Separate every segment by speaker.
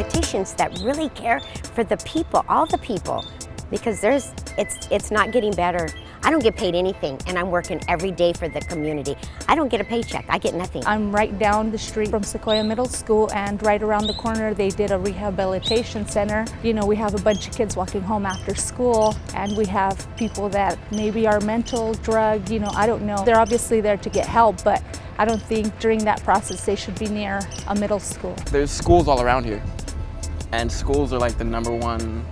Speaker 1: politicians that really care for the people, all the people, because it's not getting better. I don't get paid anything, and I'm working every day for the community. I don't get a paycheck, I get nothing.
Speaker 2: I'm right down the street from Sequoia Middle School, and right around the corner they did a rehabilitation center. You know, we have a bunch of kids walking home after school, and we have people that maybe are mental, drug, you know, I don't know. They're obviously there to get help, but I don't think during that process they should be near a middle school.
Speaker 3: There's schools all around here, and schools are like the #1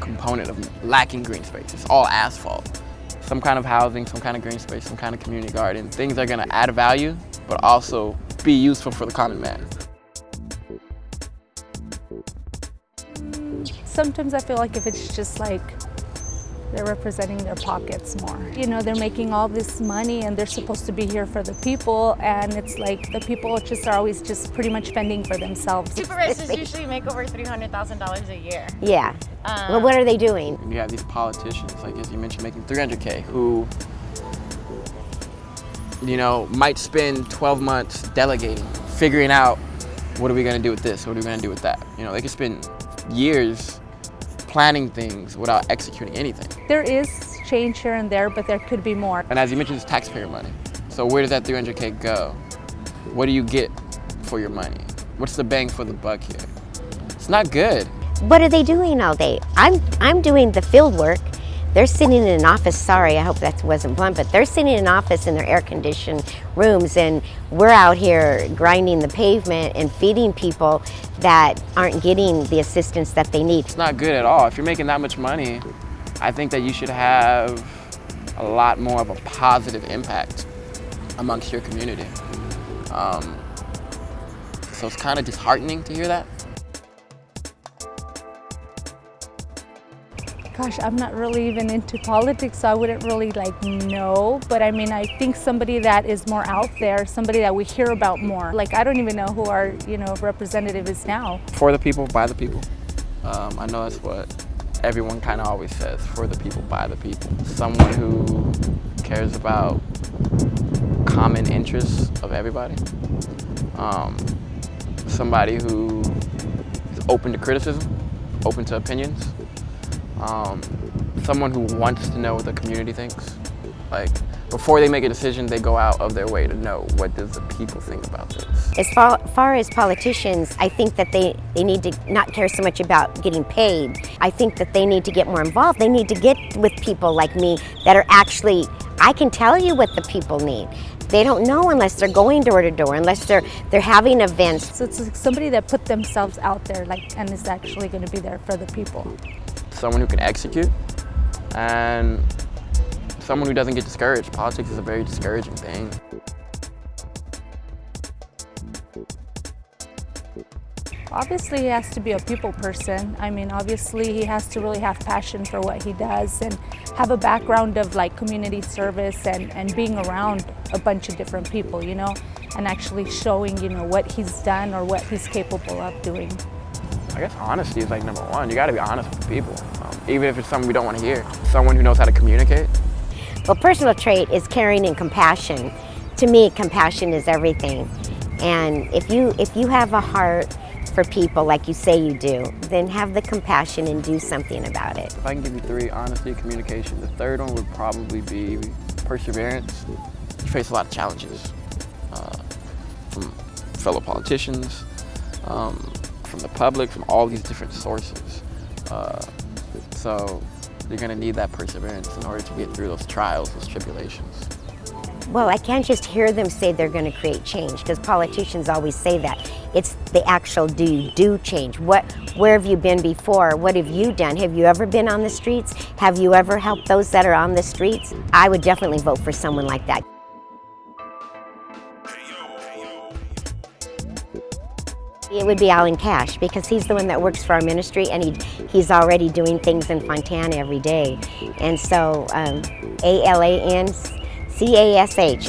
Speaker 3: component of lacking green space. It's all asphalt. Some kind of housing, some kind of green space, some kind of community garden. Things that are gonna add value, but also be useful for the common man.
Speaker 2: Sometimes I feel like if it's just like they're representing their pockets more. You know, they're making all this money and they're supposed to be here for the people, and it's like the people just are always just pretty much fending for themselves.
Speaker 4: Supervisors usually make over $300,000 a year.
Speaker 1: Yeah, well, what are they doing?
Speaker 3: You have these politicians, like as you mentioned, making $300K, who, you know, might spend 12 months delegating, figuring out what are we gonna do with this, what are we gonna do with that. You know, they could spend years planning things without executing anything.
Speaker 2: There is change here and there, but there could be more.
Speaker 3: And as you mentioned, it's taxpayer money. So where does that 300K go? What do you get for your money? What's the bang for the buck here? It's not good.
Speaker 1: What are they doing all day? I'm doing the field work. They're sitting in an office, sorry, I hope that wasn't blunt, but they're sitting in an office in their air-conditioned rooms, and we're out here grinding the pavement and feeding people that aren't getting the assistance that they need.
Speaker 3: It's not good at all. If you're making that much money, I think that you should have a lot more of a positive impact amongst your community. So it's kind of disheartening to hear that.
Speaker 2: Gosh, I'm not really even into politics, so I wouldn't really know. But I mean, I think somebody that is more out there, somebody that we hear about more. Like, I don't even know who our, representative is now.
Speaker 3: For the people, by the people. I know that's what everyone kind of always says, for the people, by the people. Someone who cares about common interests of everybody. Somebody who is open to criticism, open to opinions. Someone who wants to know what the community thinks. Like, before they make a decision, they go out of their way to know what does the people think about this.
Speaker 1: As far as politicians, I think that they need to not care so much about getting paid. I think that they need to get more involved. They need to get with people like me that are actually, I can tell you what the people need. They don't know unless they're going door to door, unless they're having events.
Speaker 2: So it's like somebody that put themselves out there and is actually going to be there for the people.
Speaker 3: Someone who can execute, and someone who doesn't get discouraged. Politics is a very discouraging thing.
Speaker 2: Obviously, he has to be a people person. I mean, obviously, he has to really have passion for what he does and have a background of community service and being around a bunch of different people, and actually showing, what he's done or what he's capable of doing.
Speaker 3: I guess honesty is #1. You got to be honest with the people, even if it's something we don't want to hear. Someone who knows how to communicate.
Speaker 1: Well, personal trait is caring and compassion. To me, compassion is everything. And if you have a heart for people like you say you do, then have the compassion and do something about it.
Speaker 3: If I can give you 3, honesty, communication. The third one would probably be perseverance. You face a lot of challenges from fellow politicians, from the public, from all these different sources. So you're gonna need that perseverance in order to get through those trials, those tribulations.
Speaker 1: Well, I can't just hear them say they're gonna create change, because politicians always say that. It's the actual do change. Where have you been before? What have you done? Have you ever been on the streets? Have you ever helped those that are on the streets? I would definitely vote for someone like that. It would be Alan Cash, because he's the one that works for our ministry, and he's already doing things in Fontana every day. And so AlanCash,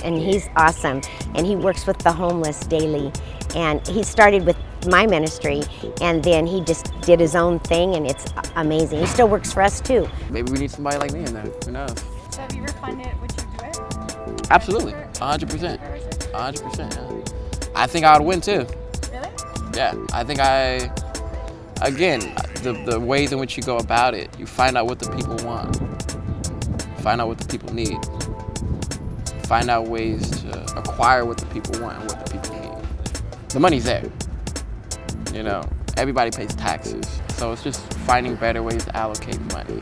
Speaker 1: and he's awesome. And he works with the homeless daily. And he started with my ministry, and then he just did his own thing, and it's amazing. He still works for us too.
Speaker 3: Maybe we need somebody like me in there, who knows?
Speaker 4: So if you were funded, would you do it?
Speaker 3: Absolutely, 100%. 100%, yeah. I think I would win too.
Speaker 4: Really?
Speaker 3: Yeah, I think I again, the ways in which you go about it, you find out what the people want, find out what the people need, find out ways to acquire what the people want and what the people need. The money's there, you know, everybody pays taxes, so it's just finding better ways to allocate money.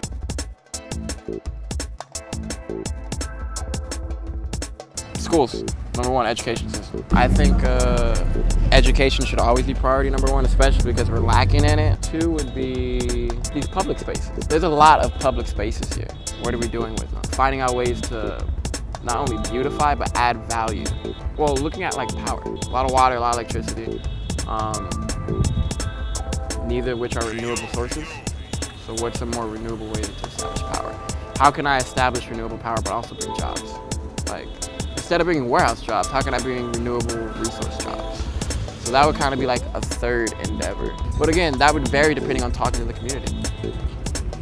Speaker 3: Schools, number one, education system. I think education should always be priority number one, especially because we're lacking in it. Two would be these public spaces. There's a lot of public spaces here. What are we doing with them? Finding out ways to not only beautify, but add value. Well, looking at like power, a lot of water, a lot of electricity, neither of which are renewable sources. So what's a more renewable way to establish power? How can I establish renewable power but also bring jobs? Like, instead of bringing warehouse jobs, how can I bring renewable resource jobs? So that would kind of be like a third endeavor. But again, that would vary depending on talking to the community,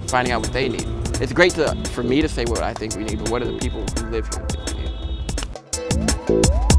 Speaker 3: finding out what they need. It's great for me to say what I think we need, but what do the people who live here think we need?